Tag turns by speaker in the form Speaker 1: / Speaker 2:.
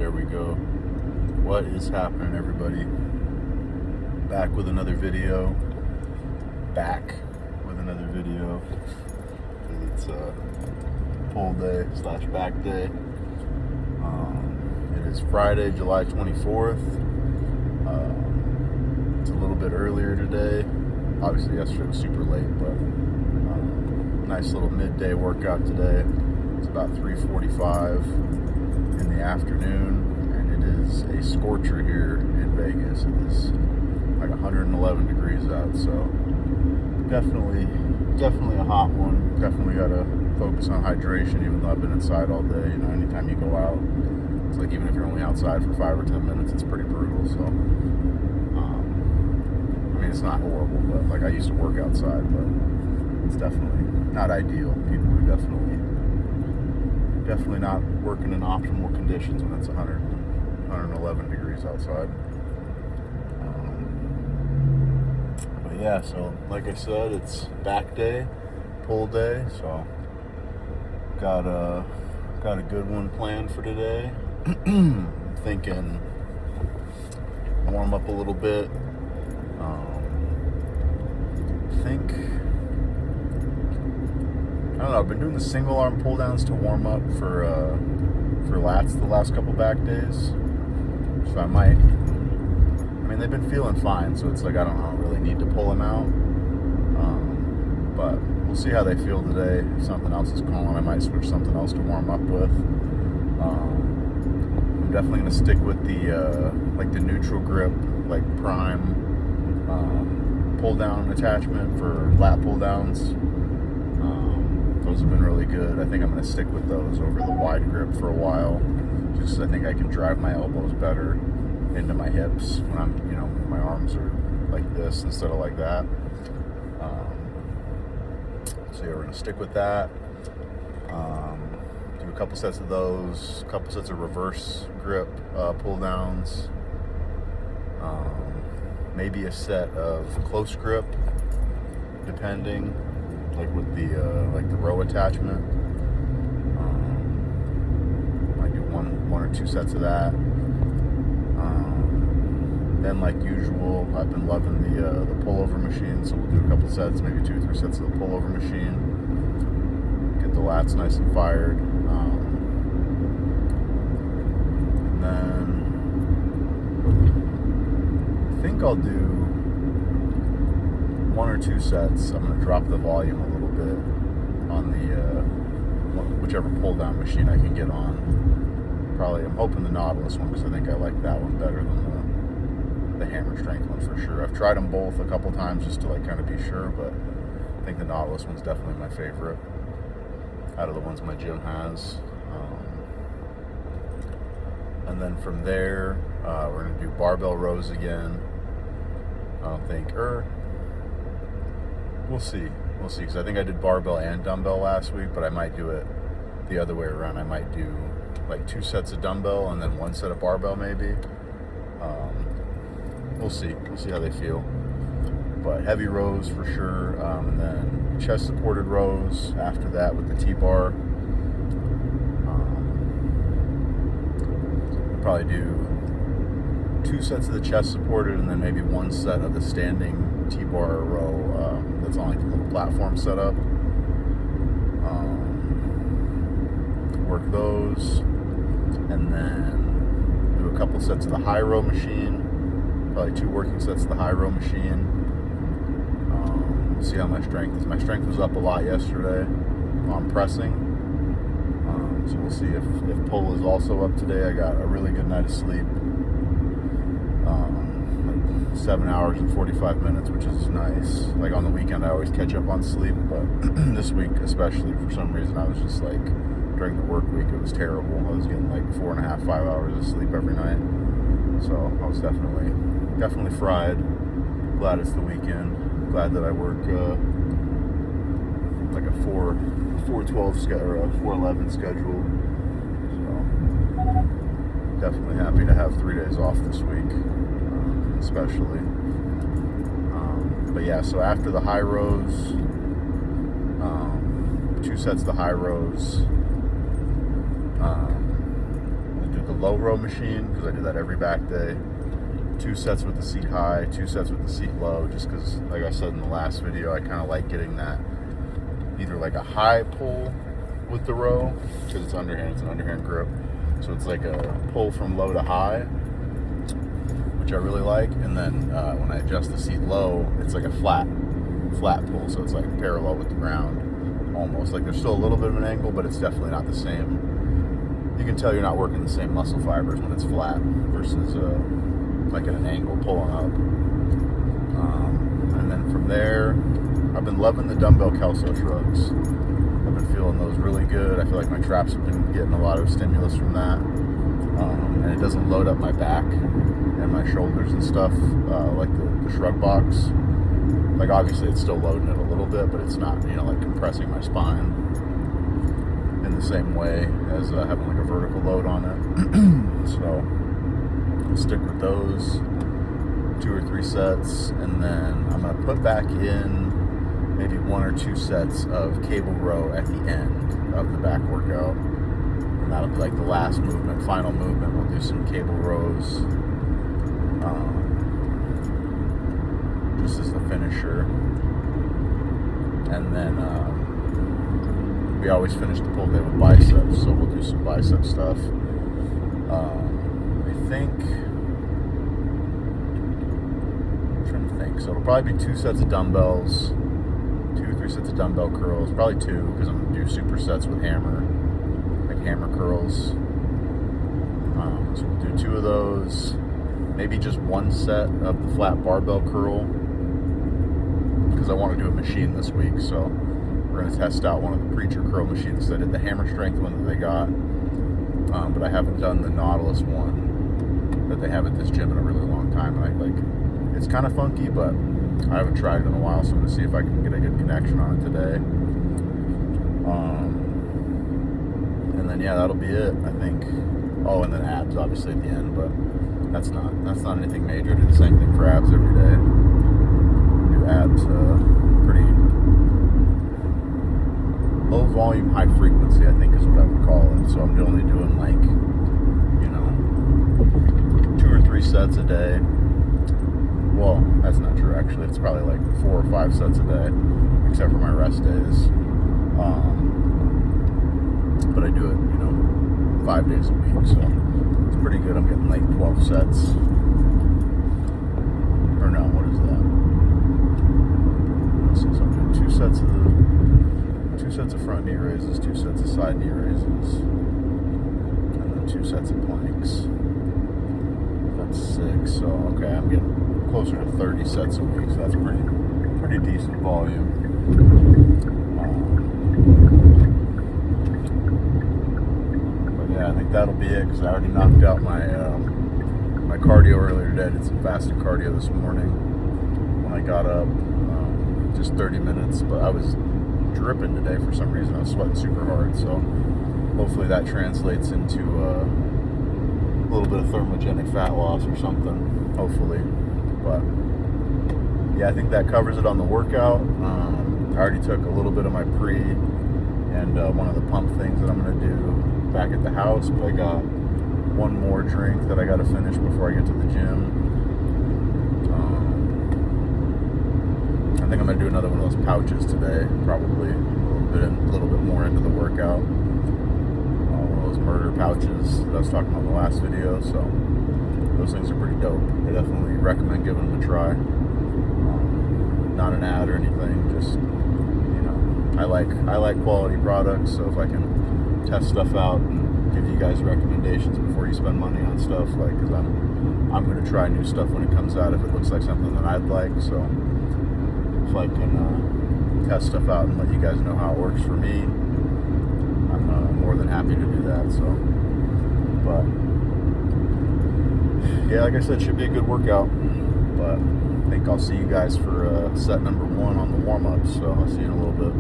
Speaker 1: There we go. What is happening, everybody? Back with another video. It's pull day / back day. It is Friday, July 24th. It's a little bit earlier today. Obviously yesterday was super late, but nice little midday workout today. It's about 3:45 in the afternoon, and it is a scorcher here in Vegas. It is like 111 degrees out, so definitely a hot one. Definitely gotta focus on hydration, even though I've been inside all day. You know, anytime you go out, it's like even if you're only outside for 5 or 10 minutes, it's pretty brutal. So, I mean, it's not horrible, but like I used to work outside, but it's definitely not ideal. People are definitely not working in optimal conditions when it's 111 degrees outside. But yeah, so like I said, it's back day, pull day, so got a good one planned for today. Thinking warm up a little bit. I don't know, I've been doing the single arm pull downs to warm up for lats the last couple back days. So I mean, they've been feeling fine, so it's like I don't really need to pull them out. But we'll see how they feel today. If something else is calling, I might switch something else to warm up with. I'm definitely going to stick with the neutral grip, like prime pull down attachment for lat pull downs. Those have been really good. I think I'm going to stick with those over the wide grip for a while. Just I think I can drive my elbows better into my hips when I'm, my arms are like this instead of like that. So yeah, we're going to stick with that. Do a couple sets of those, a couple sets of reverse grip pull downs. Maybe a set of close grip, depending, like with the row attachment. Might do one or two sets of that. Then, like usual, I've been loving the pullover machine, so we'll do a couple sets, maybe 2 or 3 sets of the pullover machine. Get the lats nice and fired. And then I think I'll do 1 or 2 sets. I'm going to drop the volume a little bit on the whichever pull down machine I can get on. Probably, I'm hoping the Nautilus one, because I think I like that one better than the hammer strength one for sure. I've tried them both a couple times just to kind of be sure, but I think the Nautilus one's definitely my favorite out of the ones my gym has. And then from there, we're going to do barbell rows again. I don't think, we'll see, because I think I did barbell and dumbbell last week, but I might do it the other way around. I might do like 2 sets of dumbbell and then 1 set of barbell maybe. We'll see how they feel. But heavy rows for sure, and then chest supported rows after that with the T-bar. I'll probably do 2 sets of the chest supported and then maybe 1 set of the standing T-bar row that's on like the little platform setup. Work those, and then do a couple sets of the high row machine. Probably 2 working sets of the high row machine. We'll see how my strength is. My strength was up a lot yesterday on pressing. So we'll see if pull is also up today. I got a really good night of sleep. 7 hours and 45 minutes, which is nice. Like on the weekend, I always catch up on sleep, but this week especially, for some reason, I was just like, during the work week, it was terrible. I was getting like 4.5, 5 hours of sleep every night. So I was definitely fried. Glad it's the weekend. Glad that I work like a 4/12 schedule or a 4/11 schedule. So definitely happy to have 3 days off this week, especially. But yeah, so after the high rows, 2 sets of the high rows. We'll do the low row machine because I do that every back day. 2 sets with the seat high, 2 sets with the seat low, just because, like I said in the last video, I kind of like getting that either like a high pull with the row, because it's underhand, it's an underhand grip. So it's like a pull from low to high, which I really like. And then when I adjust the seat low, it's like a flat pull. So it's like parallel with the ground, almost. Like there's still a little bit of an angle, but it's definitely not the same. You can tell you're not working the same muscle fibers when it's flat versus like at an angle pulling up. And then from there, I've been loving the dumbbell Kelso shrugs. I've been feeling those really good. I feel like my traps have been getting a lot of stimulus from that. And it doesn't load up my back and my shoulders and stuff like the shrug box. Like obviously it's still loading it a little bit, but it's not, like compressing my spine in the same way as having like a vertical load on it. So I'll stick with those 2 or 3 sets, and then I'm going to put back in maybe 1 or 2 sets of cable row at the end of the back workout. And that'll be like the last movement, final movement. We'll do some cable rows just as the finisher. And then we always finish the pull day with biceps, so we'll do some bicep stuff. I'm trying to think. So it'll probably be 2 sets of dumbbells, 2 or 3 sets of dumbbell curls, probably 2 because I'm going to do supersets with hammer, like hammer curls. So we'll do 2 of those, maybe just 1 set of the flat barbell curl because I want to do a machine this week. So we're going to test out one of the Preacher curl machines. I did the hammer strength one that they got, but I haven't done the Nautilus one that they have at this gym in a really long time. And it's kind of funky, but I haven't tried it in a while, so I'm going to see if I can get a good connection on it today. And then yeah, that'll be it, I think. Oh, and then abs obviously at the end, but that's not anything major. I do the same thing for abs every day. Do abs pretty low volume, high frequency, I think is what I would call it. So I'm only doing like 2 or 3 sets a day. Well, that's not true actually. It's probably like 4 or 5 sets a day, except for my rest days. But I do it, 5 days a week, so it's pretty good. I'm getting like 12 sets. Or no, what is that? Let's see, so I'm doing 2 sets of front knee raises, 2 sets of side knee raises, and then 2 sets of planks. That's 6. So okay, I'm getting closer to 30 sets a week, so that's pretty decent volume. But yeah, I think that'll be it because I already knocked out my my cardio earlier today. I did some fasted cardio this morning when I got up, just 30 minutes, but I was dripping today for some reason. I was sweating super hard, so hopefully that translates into a little bit of thermogenic fat loss or something, hopefully. But yeah, I think that covers it on the workout. I already took a little bit of my pre and one of the pump things that I'm going to do back at the house, but I got 1 more drink that I got to finish before I get to the gym. I think I'm going to do another one of those pouches today, probably a little bit more into the workout. One of those murder pouches that I was talking about in the last video, so those things are pretty dope. I definitely recommend giving them a try. Not an ad or anything, just, I like quality products, so if I can test stuff out and give you guys recommendations before you spend money on stuff, because I'm going to try new stuff when it comes out if it looks like something that I'd like, so if I can test stuff out and let you guys know how it works for me, I'm more than happy to do that. So, but yeah, like I said, should be a good workout. But I think I'll see you guys for set number 1 on the warm-up. So I'll see you in a little bit.